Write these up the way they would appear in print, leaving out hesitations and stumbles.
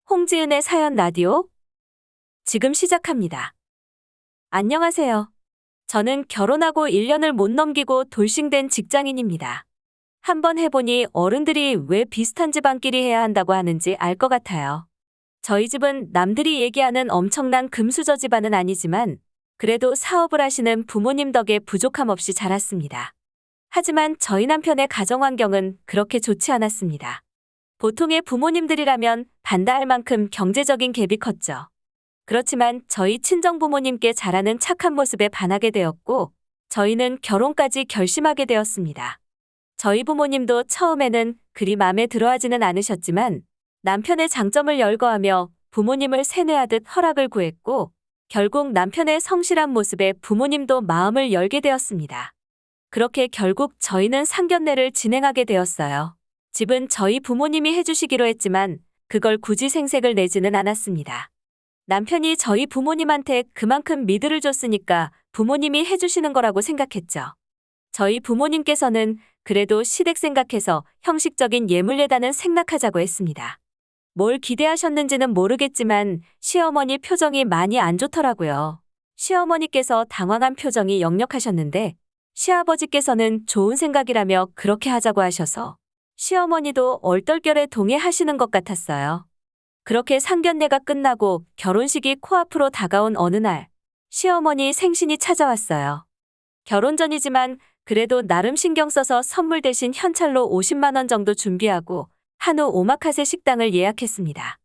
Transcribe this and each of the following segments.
홍지은의 사연 라디오 지금 시작합니다. 안녕하세요. 저는 결혼하고 1년을 못 넘기고 돌싱된 직장인입니다. 한번 해보니 어른들이 왜 비슷한 집안끼리 해야 한다고 하는지 알 것 같아요. 저희 집은 남들이 얘기하는 엄청난 금수저 집안은 아니지만 그래도 사업을 하시는 부모님 덕에 부족함 없이 자랐습니다. 하지만 저희 남편의 가정 환경은 그렇게 좋지 않았습니다. 보통의 부모님들이라면 반대할 만큼 경제적인 갭이 컸죠. 그렇지만 저희 친정부모님께 잘하는 착한 모습에 반하게 되었고, 저희는 결혼까지 결심하게 되었습니다. 저희 부모님도 처음에는 그리 마음에 들어하지는 않으셨지만 남편의 장점을 열거하며 부모님을 세뇌하듯 허락을 구했고, 결국 남편의 성실한 모습에 부모님도 마음을 열게 되었습니다. 그렇게 결국 저희는 상견례를 진행하게 되었어요. 집은 저희 부모님이 해주시기로 했지만 그걸 굳이 생색을 내지는 않았습니다. 남편이 저희 부모님한테 그만큼 미드를 줬으니까 부모님이 해주시는 거라고 생각했죠. 저희 부모님께서는 그래도 시댁 생각해서 형식적인 예물예단은 생략하자고 했습니다. 뭘 기대하셨는지는 모르겠지만 시어머니 표정이 많이 안 좋더라고요. 시어머니께서 당황한 표정이 역력하셨는데 시아버지께서는 좋은 생각이라며 그렇게 하자고 하셔서 시어머니도 얼떨결에 동의하시는 것 같았어요. 그렇게 상견례가 끝나고 결혼식이 코앞으로 다가온 어느 날, 시어머니 생신이 찾아왔어요. 결혼 전이지만 그래도 나름 신경 써서 선물 대신 현찰로 50만 원 정도 준비하고 한우 오마카세 식당을 예약했습니다.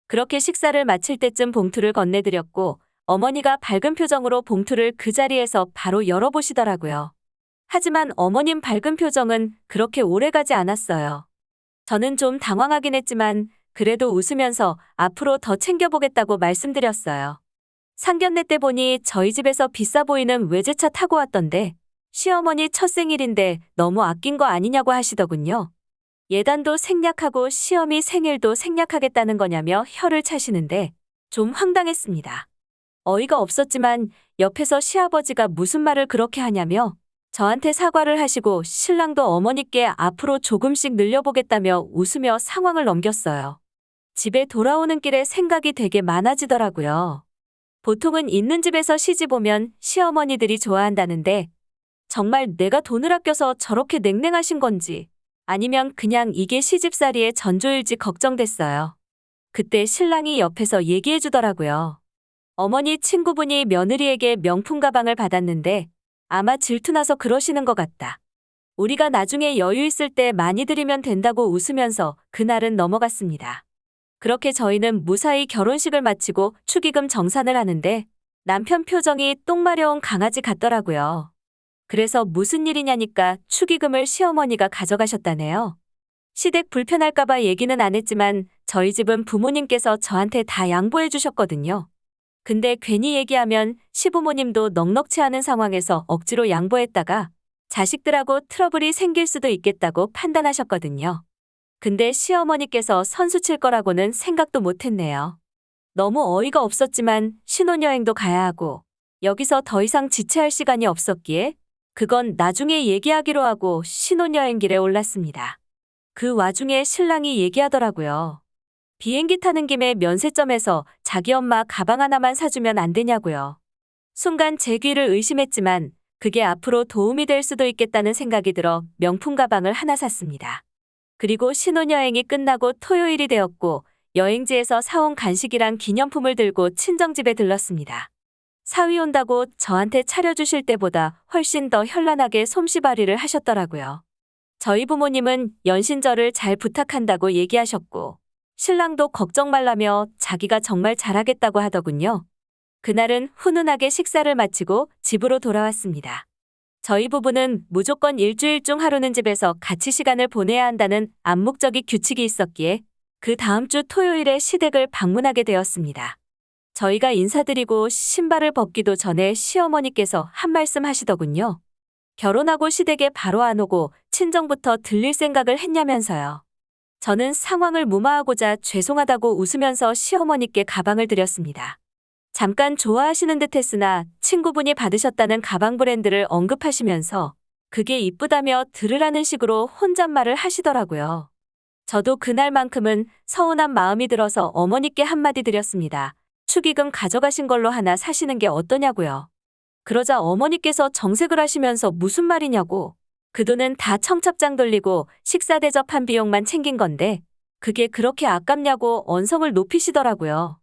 그렇게 식사를 마칠 때쯤 봉투를 건네드렸고 어머니가 밝은 표정으로 봉투를 그 자리에서 바로 열어보시더라고요. 하지만 어머님 밝은 표정은 그렇게 오래가지 않았어요. 저는 좀 당황하긴 했지만 그래도 웃으면서 앞으로 더 챙겨보겠다고 말씀드렸어요. 상견례 때 보니 저희 집에서 비싸 보이는 외제차 타고 왔던데 시어머니 첫 생일인데 너무 아낀 거 아니냐고 하시더군요. 예단도 생략하고 시어미 생일도 생략하겠다는 거냐며 혀를 차시는데 좀 황당했습니다. 어이가 없었지만 옆에서 시아버지가 무슨 말을 그렇게 하냐며 저한테 사과를 하시고 신랑도 어머니께 앞으로 조금씩 늘려보겠다며 웃으며 상황을 넘겼어요. 집에 돌아오는 길에 생각이 되게 많아지더라고요. 보통은 있는 집에서 시집 오면 시어머니들이 좋아한다는데 정말 내가 돈을 아껴서 저렇게 냉랭하신 건지 아니면 그냥 이게 시집살이의 전조일지 걱정됐어요. 그때 신랑이 옆에서 얘기해 주더라고요. 어머니 친구분이 며느리에게 명품 가방을 받았는데 아마 질투나서 그러시는 것 같다. 우리가 나중에 여유 있을 때 많이 드리면 된다고 웃으면서 그날은 넘어갔습니다. 그렇게 저희는 무사히 결혼식을 마치고 축의금 정산을 하는데 남편 표정이 똥 마려운 강아지 같더라고요. 그래서 무슨 일이냐니까 축의금을 시어머니가 가져가셨다네요. 시댁 불편할까봐 얘기는 안 했지만 저희 집은 부모님께서 저한테 다 양보해 주셨거든요. 근데 괜히 얘기하면 시부모님도 넉넉치 않은 상황에서 억지로 양보했다가 자식들하고 트러블이 생길 수도 있겠다고 판단하셨거든요. 근데 시어머니께서 선수 칠 거라고는 생각도 못했네요. 너무 어이가 없었지만 신혼여행도 가야 하고 여기서 더 이상 지체할 시간이 없었기에 그건 나중에 얘기하기로 하고 신혼여행길에 올랐습니다. 그 와중에 신랑이 얘기하더라고요. 비행기 타는 김에 면세점에서 자기 엄마 가방 하나만 사주면 안 되냐고요. 순간 제 귀를 의심했지만 그게 앞으로 도움이 될 수도 있겠다는 생각이 들어 명품 가방을 하나 샀습니다. 그리고 신혼여행이 끝나고 토요일이 되었고 여행지에서 사온 간식이랑 기념품을 들고 친정집에 들렀습니다. 사위 온다고 저한테 차려주실 때보다 훨씬 더 현란하게 솜씨발휘를 하셨더라고요. 저희 부모님은 연신저를 잘 부탁한다고 얘기하셨고 신랑도 걱정 말라며 자기가 정말 잘하겠다고 하더군요. 그날은 훈훈하게 식사를 마치고 집으로 돌아왔습니다. 저희 부부는 무조건 일주일 중 하루는 집에서 같이 시간을 보내야 한다는 암묵적인 규칙이 있었기에 그 다음 주 토요일에 시댁을 방문하게 되었습니다. 저희가 인사드리고 신발을 벗기도 전에 시어머니께서 한 말씀 하시더군요. 결혼하고 시댁에 바로 안 오고 친정부터 들릴 생각을 했냐면서요. 저는 상황을 무마하고자 죄송하다고 웃으면서 시어머니께 가방을 드렸습니다. 잠깐 좋아하시는 듯 했으나 친구분이 받으셨다는 가방 브랜드를 언급하시면서 그게 이쁘다며 들으라는 식으로 혼잣말을 하시더라고요. 저도 그날만큼은 서운한 마음이 들어서 어머니께 한마디 드렸습니다. 축의금 가져가신 걸로 하나 사시는 게 어떠냐고요. 그러자 어머니께서 정색을 하시면서 무슨 말이냐고. 그 돈은 다 청첩장 돌리고 식사 대접한 비용만 챙긴 건데 그게 그렇게 아깝냐고 언성을 높이시더라고요.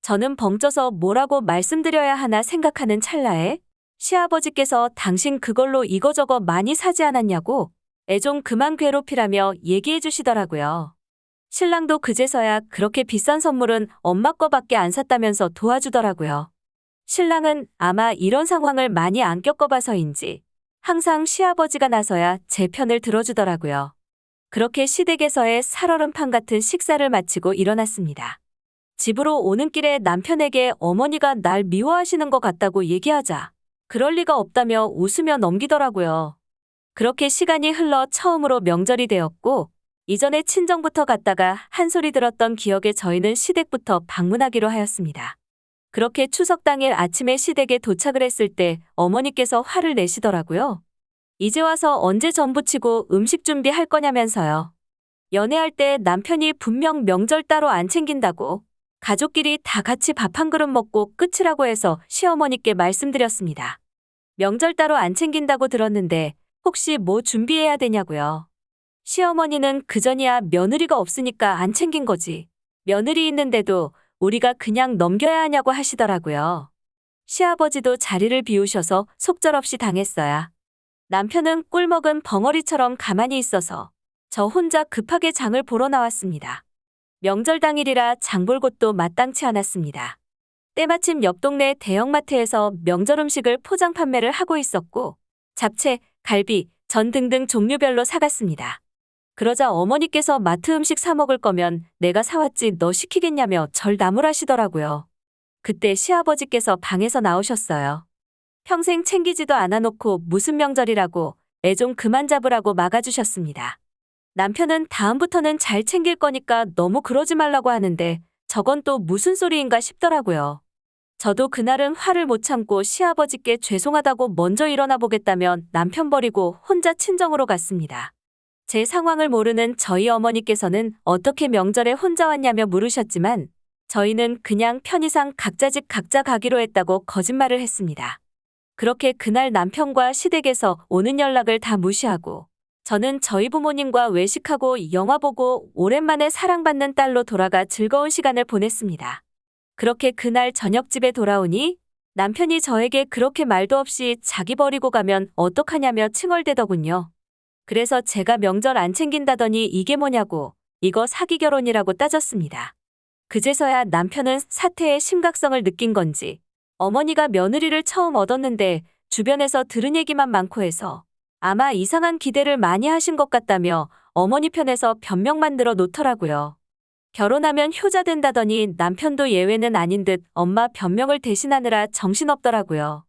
저는 벙쪄서 뭐라고 말씀드려야 하나 생각하는 찰나에 시아버지께서 당신 그걸로 이거저거 많이 사지 않았냐고 애 좀 그만 괴롭히라며 얘기해 주시더라고요. 신랑도 그제서야 그렇게 비싼 선물은 엄마 거밖에 안 샀다면서 도와주더라고요. 신랑은 아마 이런 상황을 많이 안 겪어봐서인지 항상 시아버지가 나서야 제 편을 들어주더라고요. 그렇게 시댁에서의 살얼음판 같은 식사를 마치고 일어났습니다. 집으로 오는 길에 남편에게 어머니가 날 미워하시는 것 같다고 얘기하자 그럴 리가 없다며 웃으며 넘기더라고요. 그렇게 시간이 흘러 처음으로 명절이 되었고 이전에 친정부터 갔다가 한 소리 들었던 기억에 저희는 시댁부터 방문하기로 하였습니다. 그렇게 추석 당일 아침에 시댁에 도착을 했을 때 어머니께서 화를 내시더라고요. 이제 와서 언제 전 부치고 음식 준비할 거냐면서요. 연애할 때 남편이 분명 명절 따로 안 챙긴다고 가족끼리 다 같이 밥 한 그릇 먹고 끝이라고 해서 시어머니께 말씀드렸습니다. 명절 따로 안 챙긴다고 들었는데 혹시 뭐 준비해야 되냐고요. 시어머니는 그전이야 며느리가 없으니까 안 챙긴 거지. 며느리 있는데도 우리가 그냥 넘겨야 하냐고 하시더라고요. 시아버지도 자리를 비우셔서 속절없이 당했어야. 남편은 꿀먹은 벙어리처럼 가만히 있어서 저 혼자 급하게 장을 보러 나왔습니다. 명절 당일이라 장볼 곳도 마땅치 않았습니다. 때마침 옆 동네 대형마트에서 명절 음식을 포장 판매를 하고 있었고 잡채, 갈비, 전 등등 종류별로 사갔습니다. 그러자 어머니께서 마트 음식 사 먹을 거면 내가 사왔지 너 시키겠냐며 절 나무라시더라고요. 그때 시아버지께서 방에서 나오셨어요. 평생 챙기지도 않아 놓고 무슨 명절이라고 애 좀 그만 잡으라고 막아주셨습니다. 남편은 다음부터는 잘 챙길 거니까 너무 그러지 말라고 하는데 저건 또 무슨 소리인가 싶더라고요. 저도 그날은 화를 못 참고 시아버지께 죄송하다고 먼저 일어나 보겠다며 남편 버리고 혼자 친정으로 갔습니다. 제 상황을 모르는 저희 어머니께서는 어떻게 명절에 혼자 왔냐며 물으셨지만 저희는 그냥 편의상 각자 집 각자 가기로 했다고 거짓말을 했습니다. 그렇게 그날 남편과 시댁에서 오는 연락을 다 무시하고 저는 저희 부모님과 외식하고 영화 보고 오랜만에 사랑받는 딸로 돌아가 즐거운 시간을 보냈습니다. 그렇게 그날 저녁 집에 돌아오니 남편이 저에게 그렇게 말도 없이 자기 버리고 가면 어떡하냐며 칭얼대더군요. 그래서 제가 명절 안 챙긴다더니 이게 뭐냐고 이거 사기 결혼이라고 따졌습니다. 그제서야 남편은 사태의 심각성을 느낀 건지 어머니가 며느리를 처음 얻었는데 주변에서 들은 얘기만 많고 해서 아마 이상한 기대를 많이 하신 것 같다며 어머니 편에서 변명만 들어 놓더라고요. 결혼하면 효자 된다더니 남편도 예외는 아닌 듯 엄마 변명을 대신하느라 정신없더라고요.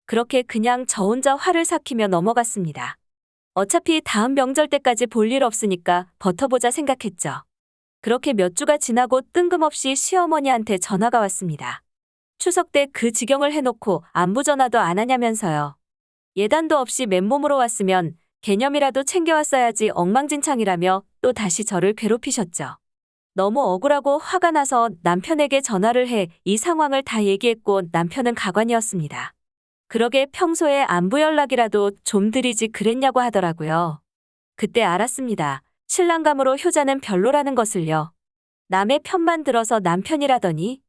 그렇게 그냥 저 혼자 화를 삭히며 넘어갔습니다. 어차피 다음 명절 때까지 볼 일 없으니까 버텨보자 생각했죠. 그렇게 몇 주가 지나고 뜬금없이 시어머니한테 전화가 왔습니다. 추석 때 그 지경을 해놓고 안부 전화도 안 하냐면서요. 예단도 없이 맨몸으로 왔으면 개념이라도 챙겨왔어야지 엉망진창이라며 또 다시 저를 괴롭히셨죠. 너무 억울하고 화가 나서 남편에게 전화를 해 이 상황을 다 얘기했고 남편은 가관이었습니다. 그러게 평소에 안부 연락이라도 좀 드리지 그랬냐고 하더라고요. 그때 알았습니다. 신랑감으로 효자는 별로라는 것을요. 남의 편만 들어서 남편이라더니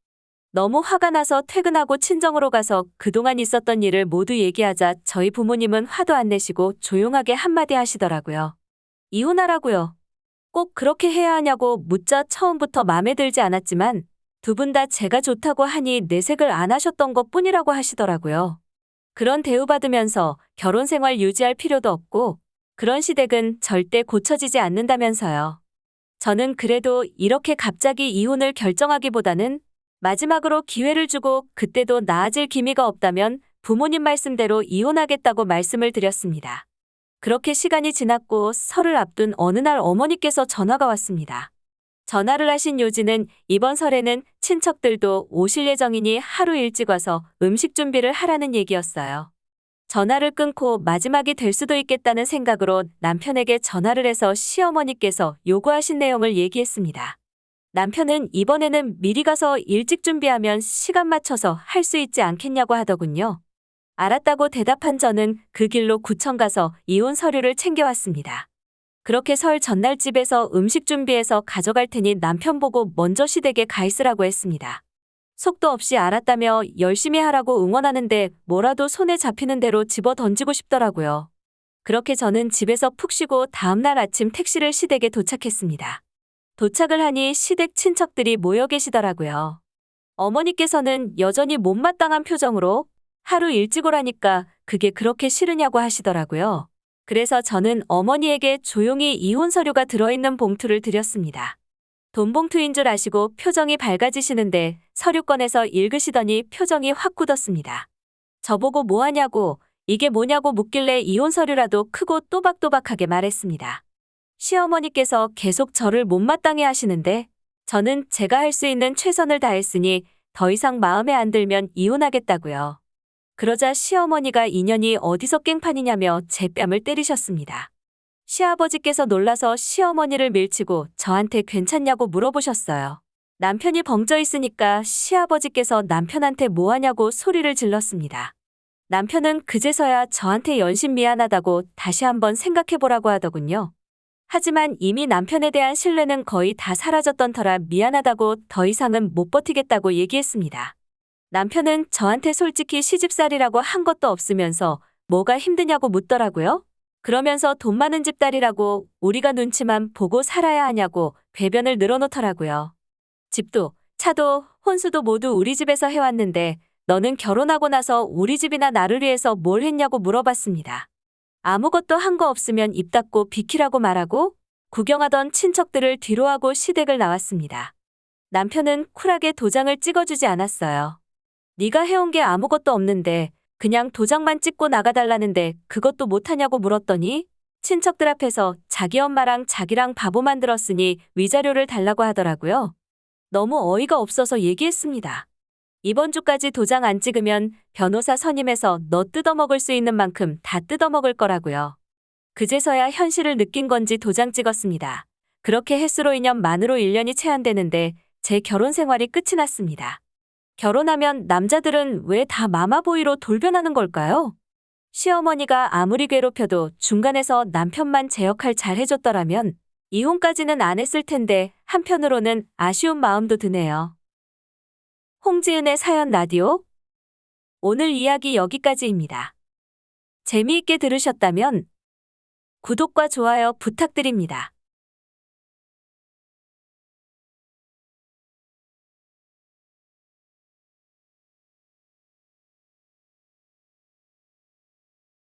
너무 화가 나서 퇴근하고 친정으로 가서 그동안 있었던 일을 모두 얘기하자 저희 부모님은 화도 안 내시고 조용하게 한마디 하시더라고요. 이혼하라고요. 꼭 그렇게 해야 하냐고 묻자 처음부터 마음에 들지 않았지만 두 분 다 제가 좋다고 하니 내색을 안 하셨던 것 뿐이라고 하시더라고요. 그런 대우받으면서 결혼 생활 유지할 필요도 없고 그런 시댁은 절대 고쳐지지 않는다면서요. 저는 그래도 이렇게 갑자기 이혼을 결정하기보다는 마지막으로 기회를 주고 그때도 나아질 기미가 없다면 부모님 말씀대로 이혼하겠다고 말씀을 드렸습니다. 그렇게 시간이 지났고 설을 앞둔 어느 날 어머니께서 전화가 왔습니다. 전화를 하신 요지는 이번 설에는 친척들도 오실 예정이니 하루 일찍 와서 음식 준비를 하라는 얘기였어요. 전화를 끊고 마지막이 될 수도 있겠다는 생각으로 남편에게 전화를 해서 시어머니께서 요구하신 내용을 얘기했습니다. 남편은 이번에는 미리 가서 일찍 준비하면 시간 맞춰서 할 수 있지 않겠냐고 하더군요. 알았다고 대답한 저는 그 길로 구청 가서 이혼 서류를 챙겨왔습니다. 그렇게 설 전날 집에서 음식 준비해서 가져갈 테니 남편 보고 먼저 시댁에 가 있으라고 했습니다. 속도 없이 알았다며 열심히 하라고 응원하는데 뭐라도 손에 잡히는 대로 집어 던지고 싶더라고요. 그렇게 저는 집에서 푹 쉬고 다음날 아침 택시를 시댁에 도착했습니다. 도착을 하니 시댁 친척들이 모여 계시더라고요. 어머니께서는 여전히 못마땅한 표정으로 하루 일찍 오라니까 그게 그렇게 싫으냐고 하시더라고요. 그래서 저는 어머니에게 조용히 이혼 서류가 들어있는 봉투를 드렸습니다. 돈 봉투인 줄 아시고 표정이 밝아지시는데 서류 꺼내서 읽으시더니 표정이 확 굳었습니다. 저보고 뭐 하냐고, 이게 뭐냐고 묻길래 이혼 서류라도 크고 또박또박하게 말했습니다. 시어머니께서 계속 저를 못마땅해 하시는데 저는 제가 할 수 있는 최선을 다했으니 더 이상 마음에 안 들면 이혼하겠다고요. 그러자 시어머니가 인연이 어디서 깽판이냐며 제 뺨을 때리셨습니다. 시아버지께서 놀라서 시어머니를 밀치고 저한테 괜찮냐고 물어보셨어요. 남편이 벙쪄 있으니까 시아버지께서 남편한테 뭐 하냐고 소리를 질렀습니다. 남편은 그제서야 저한테 연신 미안하다고 다시 한번 생각해보라고 하더군요. 하지만 이미 남편에 대한 신뢰는 거의 다 사라졌던 터라 미안하다고 더 이상은 못 버티겠다고 얘기했습니다. 남편은 저한테 솔직히 시집살이라고 한 것도 없으면서 뭐가 힘드냐고 묻더라고요. 그러면서 돈 많은 집 딸이라고 우리가 눈치만 보고 살아야 하냐고 궤변을 늘어놓더라고요. 집도, 차도, 혼수도 모두 우리 집에서 해왔는데 너는 결혼하고 나서 우리 집이나 나를 위해서 뭘 했냐고 물어봤습니다. 아무것도 한 거 없으면 입 닫고 비키라고 말하고 구경하던 친척들을 뒤로하고 시댁을 나왔습니다. 남편은 쿨하게 도장을 찍어주지 않았어요. 네가 해온 게 아무것도 없는데 그냥 도장만 찍고 나가달라는데 그것도 못하냐고 물었더니 친척들 앞에서 자기 엄마랑 자기랑 바보 만들었으니 위자료를 달라고 하더라고요. 너무 어이가 없어서 얘기했습니다. 이번 주까지 도장 안 찍으면 변호사 선임해서 너 뜯어먹을 수 있는 만큼 다 뜯어먹을 거라고요. 그제서야 현실을 느낀 건지 도장 찍었습니다. 그렇게 횟수로 2년 만으로 1년이 채 안 되는데 제 결혼 생활이 끝이 났습니다. 결혼하면 남자들은 왜 다 마마보이로 돌변하는 걸까요? 시어머니가 아무리 괴롭혀도 중간에서 남편만 제 역할 잘 해줬더라면 이혼까지는 안 했을 텐데 한편으로는 아쉬운 마음도 드네요. 홍지은의 사연 라디오. 오늘 이야기 여기까지입니다. 재미있게 들으셨다면 구독과 좋아요 부탁드립니다.